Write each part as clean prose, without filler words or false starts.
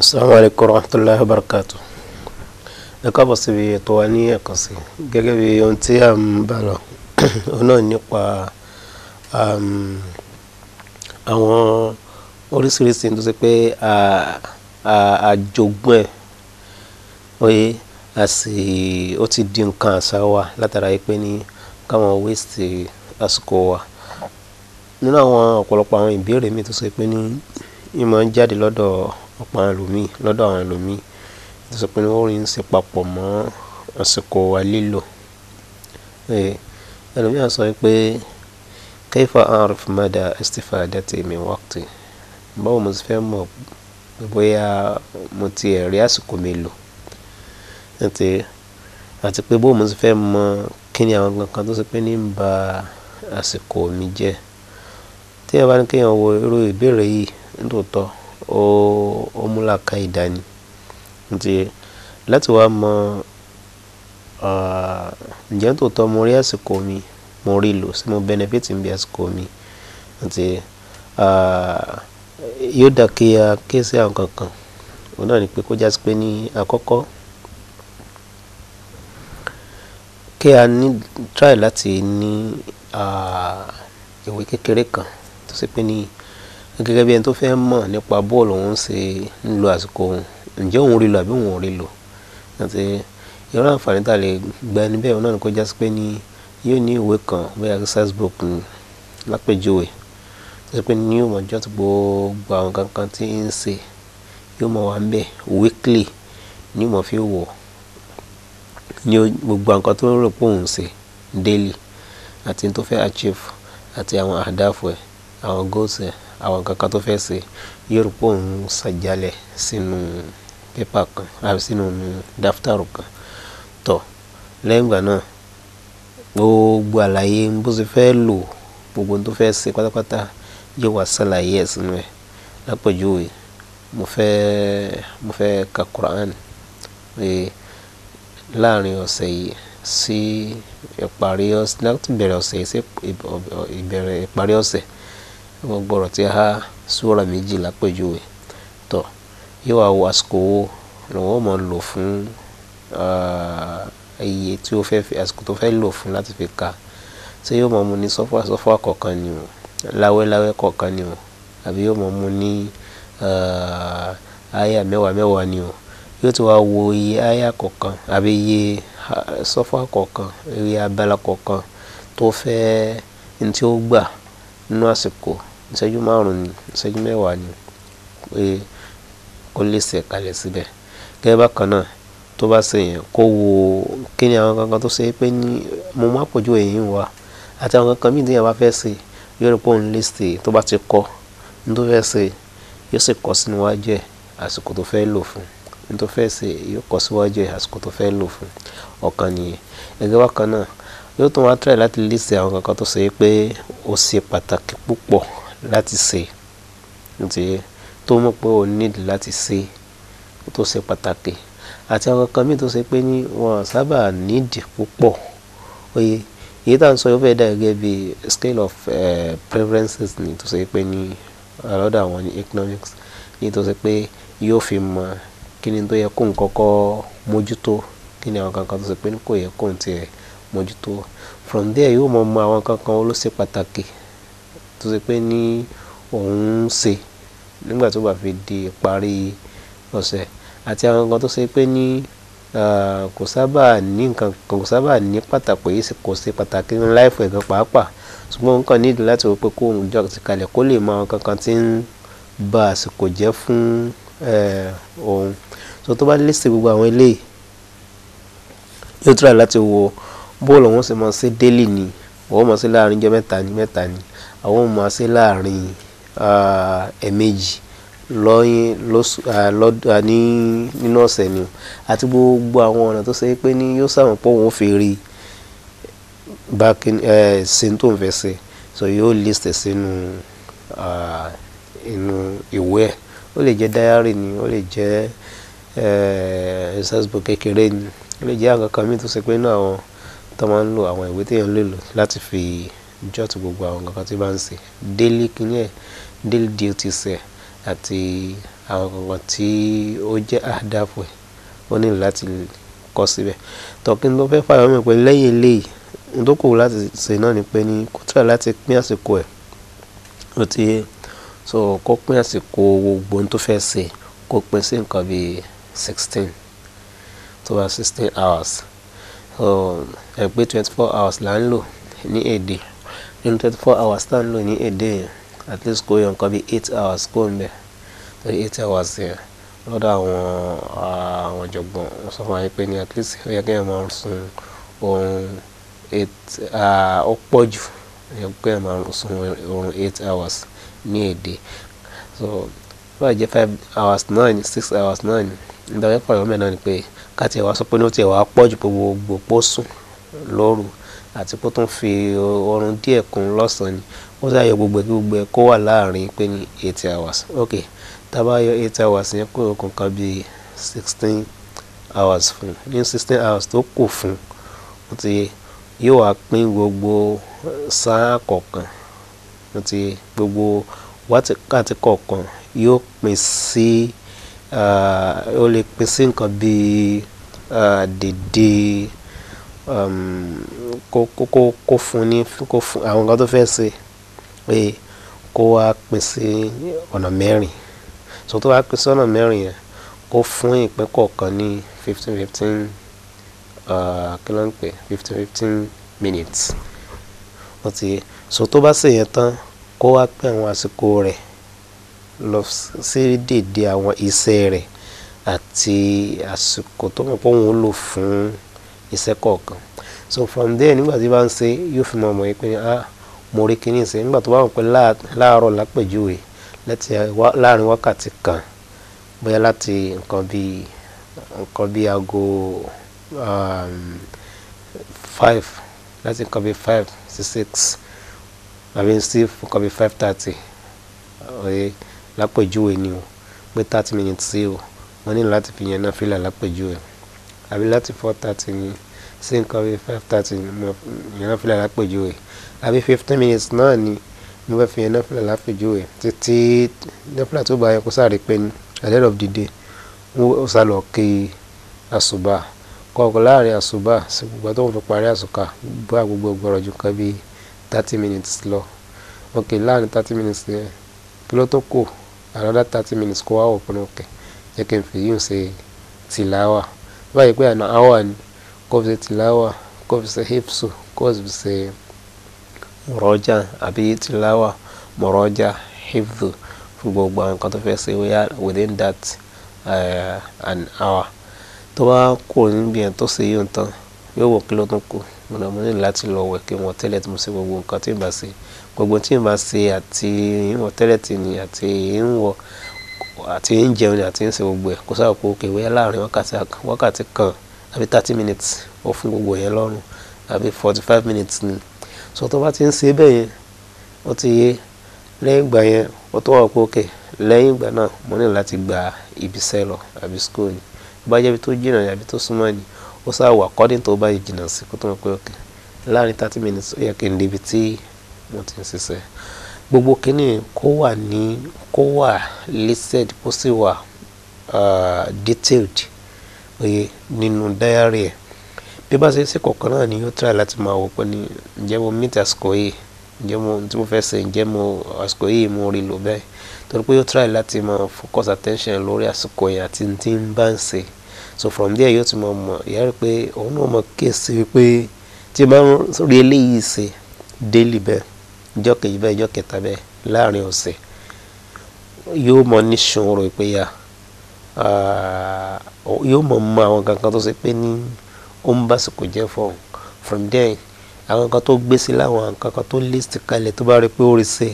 Assalamualaikum warahmatullahi wabarakatuh. Ẹ káàbọ̀ síbi ètò wa ní ẹ̀kan sí gẹ́gẹ́ bí ohun tí a ń bá lọ ọ̀nà nípa àwọn oríṣiríṣi tó ṣe pé àjogún ẹ̀ oye ó ti di nǹkan àṣà wa látara pé ní káwọn waste àsìkò wa nínú àwọn ọ̀pọ̀lọpọ̀ àwọn ìbéèrè mi tó ṣe pé ní ìmọ̀ ń jáde lọ́dọ̀ ọ̀pọ̀ àwọn ẹlòmíì tó ṣe pé ní ó rí ń ṣe papọ̀ mọ́ àsìkò wa lílò ẹlòmíì á sọ pé kayfa a'rif mada istifadati min waqti báwo mo sì fẹ́ mọ̀ bóyá mo ti rí àsìkò mi lò àti pé báwo mo sì fẹ́ mọ̀ kí ni àwọn nǹkan tó ṣe pé ní ń ba àsìkò mi jẹ́ tí ẹ bá ní kéèyàn wo irú ìbéèrè yìí nítòótọ́ ó mú làákàyè ìdání láti wá mọ ǹjẹ́ nítòótọ́ mo rí àsìkò mi mo rí lò sí mo benefit ń bí àsìkò mi yóò dá kí a kíyèsí àwọn kankan òun náà ni pé kó jásí pé ní àkọ́kọ́ kí a ní try láti ní ìwé kékeré kan tó ṣe pé ní gẹ́gẹ́ bí ẹni tó fẹ́ mọ̀ nípa bọ́ọ̀lù òun ṣe ń lo àsìkò òun ǹjẹ́ òun rí lò àbí òun ò rí lò irú àǹfààní tá a lè gba ẹni bẹ́ẹ̀ náà ni kó jásí pé ní yóò ní ìwé kan bóyá research book ní lápèjúwe tó ṣe pé ní yóò mọ̀ jọ́ tó gbogbo àwọn kankan tí ń ṣe yóò mọ̀ wá ń bẹ̀ weekly ní yóò mọ̀ fi wò ní gbogbo nǹkan tó rò pé òun ṣe daily àti tó fẹ́ achieve àti àwọn àdáfò ẹ̀ àwọn goals ẹ̀ àwọn kankan tó fẹ́ ṣe yóò rò pé òun ṣàjálẹ̀ sínú pépà kan àbí sínú dáfítàrù kan tó lẹ́yìn ìgbà náà gbogbo àlàyé bó ṣe fẹ́ lò gbogbo tó fẹ́ ṣe pátápátá yóò wá ṣàlàyé ẹ̀ sínú ẹ̀ lápèjúwe mo fẹ́ ka Quran láàrin ọ̀sẹ̀ yìí sí ìparí ọ̀sẹ̀ láti bẹ̀rẹ̀ ọ̀sẹ̀ yìí sí ìparí ọ̀sẹ̀ mo gbọ́dọ̀ tí a há súra méjì lápèjúwe tó yóò wá wo àsìkò wo lọ́wọ́ mọ̀ lò fún iye tí ó fẹ́ fi àsìkò tó fẹ́ lò fún láti fi ka ṣé yóò mọ̀ mu ní sọ́fà kọ̀ọ̀kan ni o láwẹ́láwẹ́ kọ̀ọ̀kan ni o àbí yóò mọ̀ mu ní àyà mẹ́wàá ni o yóò ti wá wo iye àyà kọ̀ọ̀kan àbí iye sọ́fà kọ̀ọ̀kan iye abala kọ̀ọ̀kan tó fẹ́ ní tí ó gbà nínú àsìkò ìṣẹ́jú 5 ni ìṣẹ́jú 10 ni pé kó lè ṣe kalẹ̀ síbẹ̀ gẹ́gẹ́ bákan náà tó bá ṣe yẹn kó wo kí ni àwọn kankan tó ṣe pé ní mo má pọ̀jù èyí wá àti àwọn kankan míì tí yẹn bá fẹ́ ṣe yóò rí pé òun lè ṣe tó bá ti kọ́ ní tó fẹ́ ṣe yóò sì kọ́ sínú wájú ẹ̀ àsìkò tó fẹ́ lò fún ní tó fẹ́ ṣe yóò kọ́ síwájú ẹ̀ àsìkò tó fẹ́ lò fún ọ̀kan nìyẹn gẹ́gẹ́ bákan náà yóò tún wá try láti list àwọn kankan tó ṣe pé ó ṣe pàtàkì púpọ̀ láti ṣe tó mọ̀ pé ó need láti ṣe tó ṣe pàtàkì àti àwọn kankan míì tó ṣe pé ní wọn sábà need púpọ̀ oye èyí tá à ń sọ yóò fẹ́ dà gẹ́gẹ́ bí scale of preferences ni tó ṣe pé ní àlọ́dọ̀ àwọn ní economics ní tó ṣe pé yóò fi mọ̀ kí ni tó yẹ kó ń kọ́kọ́ mójútó kí ni àwọn kankan tó ṣe pé ní kò yẹ kó ń tiẹ̀ mójútó from there yóò mọ̀ àwọn kankan ló ṣe pàtàkì tó ṣe pé ní òun ń ṣe nígbà tó bá fi di ìparí ọ̀sẹ̀ àti àwọn nǹkan tó ṣe pé ní kò sábà ní pàtàkì yìí kò ṣe pàtàkì ní láìfù ẹ̀gán pàápàá ṣùgbọ́n òun kàn nídìí láti wò pé kó òun jọ ti kalẹ̀ kó lè mọ àwọn kankan tí ń ba àsìkò jẹ́ fún òun so tó bá list gbogbo àwọn eléyìí yóò try láti wo bóòlù wọn ṣe mọ̀ sí daily ni wọ́n mọ̀ sí láàrin jẹ́ mẹ́ta ni àwọn mọ̀ sí láàrin ẹ̀ẹ̀mejì nínú ọ̀sẹ̀ ni àti gbogbo àwọn ọ̀nà tó ṣe pé ní yóò sàmọ̀ pé òun fi rí ṣe tó ń fẹ́ ṣe so yóò list sínú inú ìwé ẹ̀ ó lè jẹ́ diary ni ó lè jẹ́ research book kékeré ni ó lè jẹ́ àwọn kankan míì tó ṣe pé ní àwọn tó máa ń lo àwọn ìwé téèyàn lè lò láti fi jot gbogbo àwọn kankan tí bá ń ṣe daily duties ẹ̀ àti àwọn kankan tí ó jẹ́ àdáfò ẹ̀ ó ní láti kọ síbẹ̀. Tọ́kí ló fẹ́ fàyọ mọ̀ pé lẹ́yìn eléyìí ohun tó kù láti ṣe náà ni pé ní kó try láti pín àsìkò ẹ̀ ó ti yé. So kó pín àsìkò gbogbo ohun tó fẹ́ ṣe kó pín sí nǹkan bíi 16 tó bá 16 hours. So ẹ pé 24 hours là ń lò ní èdè nínú 24 hours tá ń lò ní èdè yẹn at least kó yọ nǹkan bíi 8 hours kó ń bẹ̀. So 8 hours yẹn lọ́dọ̀ àwọn ọ̀jọ̀gbọ́n wọ́n sọ fún wa pé ní at least ó yẹ kí ẹ máa sùn oorun 8 ó pọ̀ jù ó yẹ kí ẹ máa sùn oorun 8 hours ní èdè. So bá jẹ́ 5 hours náà ni 6 hours náà ni nígbà wípé ọ̀rọ̀ mẹ́rin náà ni pé ká tiẹ̀ wá sọ pé ní ó tiẹ̀ wá pọ̀ jù pé gbogbo pọ̀ sùn lóru àti pé tó ń fi oorun díẹ̀ kún lọ́sàn-án ni ó sáyẹ gbogbo ẹ̀ kó wà láàrin pé ní 8 hours. Ok tá bá yọ 8 hours yẹn kó kankan bíi 16 hours fún ní 16 hours tó kù fún ó ti yóò wá pín gbogbo sáà kọ̀ọ̀kan ó ti gbogbo wákàtí kọ̀ọ̀kan yóò pín sí ó lè pín sí nǹkan bíi dèdè kó fún àwọn nǹkan tó fẹ́ ṣe pé kó wá pín sí ọ̀nà mẹ́rin. So tó wá pín sí ọ̀nà mẹ́rin yẹn kó fún ìpín kọ̀ọ̀kan ní 15 kí ló ń pè 15 minutes ó ti. So tó bá ṣe yẹn tán kó wá pín àwọn àsìkò rẹ̀ lọ sí dèdè àwọn iṣẹ́ rẹ̀ àti àsìkò tó mọ̀ pé òun lò fún iṣẹ́ kọ̀ọ̀kan. So from there nígbà tí bá ń ṣe yóò fi mọ̀ mọ̀ pé mo rí kíní ṣe nígbà tó bá wọ̀ pé láàárọ̀ lápèjúwe láàrin wákàtí kan bóyá láti nǹkan bíi aago 5 láti nǹkan bíi 5 sí 6 àbí sí nǹkan bíi 5:30 ọ̀yẹ́ lápèjúwe ni o pé 30 minutes sí o wọ́n ní láti fi yẹn náà fílà lápèjúwe àbí láti 4:30 ni sí nǹkan bíi 5:30 ni yẹn náà fílà lápèjúwe àbí 15 minutes náà ni mo fẹ́ fi yẹn náà fílà lápèjúwe títí nẹ́fìlà tó bá yẹ kó sáré pé ní at the end of the day ó sá lọ kí àsùbà kọ̀ọ̀kan láàrin àsùbà sí gbogbo tó ń fi parí àsùkà bá gbogbo gbọ́rọ̀ ju kan bíi 30 minutes lọ. Ok láàrin 30 minutes yẹn kí ló tó kù another 30 minutes kó wá wò pé ok jẹ́ kí n fi yín ṣe tìláwà báyìí pé àná hour ni kó fi ṣe tìláwà kó fi ṣe hifsu kó fi ṣe mọ̀rọ́jà àbí tìláwà mọ̀rọ́jà hifzu fún gbogbo àwọn nǹkan tó fẹ́ ṣe within that an hour. Tó bá kù níbi yẹn tó ṣe yóò tán yóò wò kí ló tún kù mo ní láti lọ wẹ̀ kí wọ́n tẹ́lẹ̀ tí mo ṣe gbogbo nǹkan tí n bá ṣe gbogbo tí n bá ṣe àti ìwọ̀n tẹ́lẹ̀ tí ni àti ìwọ̀n àti ń jẹun àti ń ṣe gbogbo ẹ̀ kó sáà kó òkè wẹ́yà láàrin wákàtí kan àbí 30 minutes ó fún gbogbo yẹn lọ́rùn àbí 45 minutes ni. So tó bá ti ń ṣe bẹ́ẹ̀ yẹn ó ti yé lẹ́yìn ìgbà yẹn ó tó wà pé òkè lẹ́yìn ìgbà náà mo ní láti gba ibiṣẹ́ lọ àbí school ni bá jẹ́ ibi tó jìnnà ni àbí tó súnmọ́ ni ó sáà wà according tó bá jìnnà sí kó tó mọ̀ pé òkè láàrin 30 minutes ó yẹ kí n débi tí mo ti ń ṣiṣẹ́. Gbogbo kínní kó wà listed kó sì wà detailed oye nínú diary ẹ̀ bí bá ṣe ṣe kọ̀ọ̀kan náà ni yóò try láti máa wò pé ní ǹjẹ́ mo meet àsìkò yìí ǹjẹ́ mo tí mo fẹ́ ṣe ǹjẹ́ mo àsìkò yìí mo rí lò bẹ́ẹ̀ torí pé yóò try láti máa focus attention lórí àsìkò yẹn àti tí ń bá ń ṣe. So from there yóò ti mọ̀ ìyá rẹ̀ pé òun náà mọ̀ kéèsì wípé tí o bá ń rí eléyìí ṣe daily bẹ́ẹ̀ ìjọ́ kejì bẹ́ẹ̀ ìjọ́ kẹta bẹ́ẹ̀ láàrin ọ̀sẹ̀ yóò mọ̀ ní ṣòro pé yóò mọ̀ àwọn kankan tó ṣe pé ní ó ń bá àsìkò jẹ́ fún from there àwọn kan tó gbé sí láwọn kankan tó list kalẹ̀ tó bá rí pé ó rí ṣe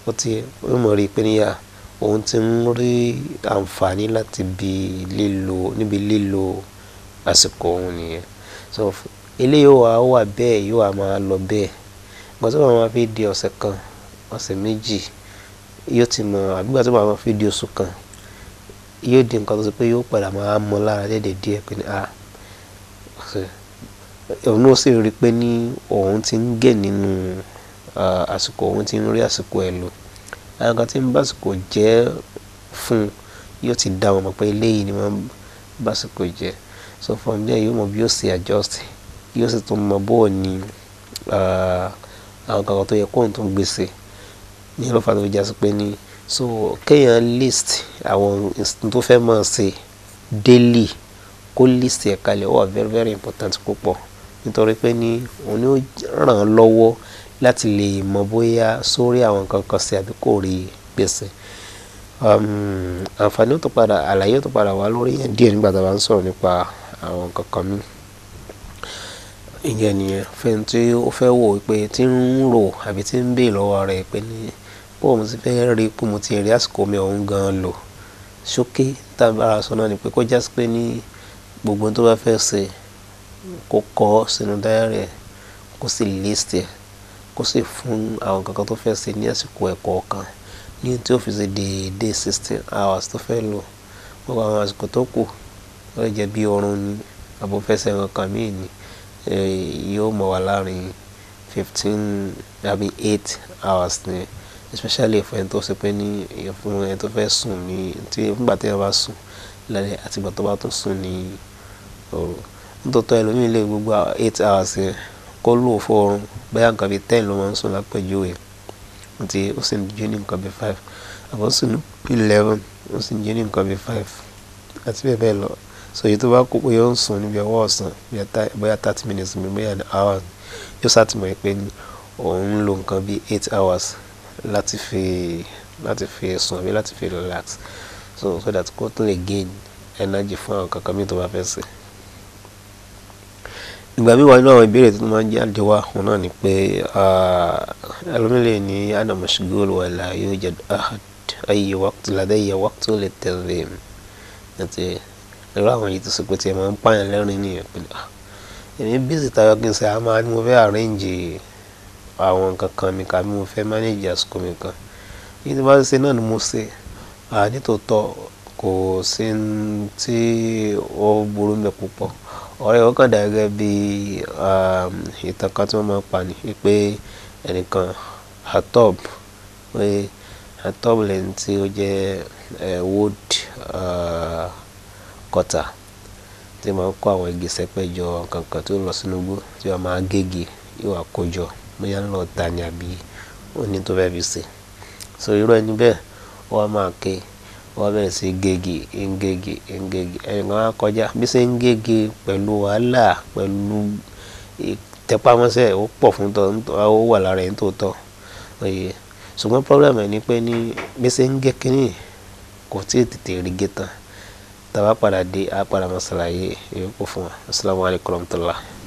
ó ti mọ̀ rí pé níyà òun ti ń rí àǹfààní láti níbi lílo àsìkò òun nìyẹn. So eléyìí wà bẹ́ẹ̀ yóò máa lọ bẹ́ẹ̀ gbọ́dọ̀ tó máa fi di ọ̀sẹ̀ kan ọ̀sẹ̀ méjì yóò ti mọ̀ àbígbà tó máa fi di oṣù kan yóò di nǹkan tó ṣe pé yóò padà máa mọ lára dédé díẹ̀ pé ní òun ó sì rí pé ní òun ti ń gẹ̀ nínú àsìkò òun ti ń rí àsìkò ẹ̀ lò àwọn kan tí ń bá àsìkò jẹ́ fún yóò ti dá wọn mọ̀ pé eléyìí ni wọ́n bá àsìkò jẹ́. So from there yóò mọ̀ bí yóò ṣe adjust, yóò sì tún mọ̀ bó ní àwọn kankan tó yẹ kó n tún gbèsè ní ọlọ́fà tó jásí pé ní so kéèyàn list àwọn tó fẹ́ máa ṣe daily, kó list ẹ̀ kalẹ̀ ó wà very very important púpọ̀, nítorí pé ní òun ni ó ràn án lọ́wọ́ láti lè mọ̀ bóyá sórí àwọn kankan sí àbí kò rí gbèsè. Àǹfààní tó padà àlàyé tó padà wá lórí yẹn díẹ̀ nígbà tá a bá ń sọ̀rọ̀ nípa àwọn kankan mi. Ìyẹn nìyẹn fẹ́ni tí ó fẹ́ wò pé tí ń rò àbí tí ń bèè lọ́wọ́ rẹ̀ pé ní bó mo ti fẹ́ rí pé mo ti rí àsìkò mi ọ̀hún gan lò. Ṣókí tá a bára sọ náà ni pé kó jásí pé ní gbogbo tó bá fẹ́ ṣe kó kọ sínú diary ẹ̀, kó sì list ẹ̀, kó sì fún àwọn kankan tó fẹ́ ṣe ní àsìkò ẹ̀kọ́ kan ní tí ó fi ṣe déédéé 16 hours tó fẹ́ lò. Gbogbo àwọn àsìkò tó kù ó lè jẹ́ bí oorun ni àbò fẹ́ ṣe nǹkan míì ni yóò mọ̀ wá láàrin 15 àbí 8 hours ni, especially fún ẹni tó ṣe pé ní fún ẹni tó fẹ́ sùn ní tí nígbà tí wọ́n bá sùn lálẹ́ àti ìgbà tó bá tún sùn ní òru. Nítòótọ́ ẹlòmíì lè gbogbo 8 hours yẹn kó lò fún oorun bóyá nǹkan bíi 10 ló máa ń sùn lápèjúwe tí ó sì ń jí ní nǹkan bíi 5 àbọ̀ sùn ní 11 ó sì ń jí ní nǹkan bíi 5 àti bẹ́ẹ̀ bẹ́ẹ̀ lọ. So èyí tó bá kó pé yóò sùn níbi ọwọ́ ọ̀sán bóyá 30 minutes mi bóyá an hour yóò ṣàtìmọ̀ pé ní òun ń lo nǹkan bíi 8 hours láti fi sùn àbí láti fi relax, so that kó tó lè gain energy fún àwọn kankan mi tó bá fẹ́ ṣe. Ìgbà mi wà nínú àwọn ìbéèrè tó máa ń jáde wá òun náà ni pé ẹlòmíì lè ní ana mashghul wala yujad ahad ayyi waqt ladayya waqtu lit-tadhim, àti irú àwọn yìí tó sọ pé tí ẹ máa ń pààyàn lẹ́rìn nìyẹn pé èmi busy tayọ kí n ṣe àmọ́ ni mo fẹ́ arrange àwọn kankan mi kàbí mo fẹ́ manage àsìkò mi kan. Èyí tí bá ṣe náà ni mo ṣe nítòótọ́ kò sí tí ó burú mẹ́ púpọ̀. Ọ̀rẹ́ ó kàn dà gẹ́gẹ́ bí ìtàn kan tí wọ́n máa ń pa ni pé ẹnìkan Hatob lẹ́ni tí ó jẹ́ wood cutter tí máa ń kó àwọn igi sẹ́pẹ̀jọ kankan tó lọ sínú igbó tí wọ́n máa gégi yóò wá kójọ bóyá ń lọ ta ni àbí ó ní tó fẹ́ fi ṣe. So irú ẹni bẹ́ẹ̀ wọ́n máa ké wọ́n bẹ̀rẹ̀ sí gégi ẹnìkan á kọjá bí ṣe ń gégi pẹ̀lú wàhálà pẹ̀lú ìtẹpámọ́sẹ̀ ó pọ̀ fún ó wà lára ẹni tó tọ́. Ṣùgbọ́n problem ẹ̀ ni pé ní bí ṣe ń gé kínní kò tí ì tètè rí gé tán. Tá bá padà dé á padà máa ṣàlàyé ìyókù fún wa. Assalamu alaikum warahmatullah.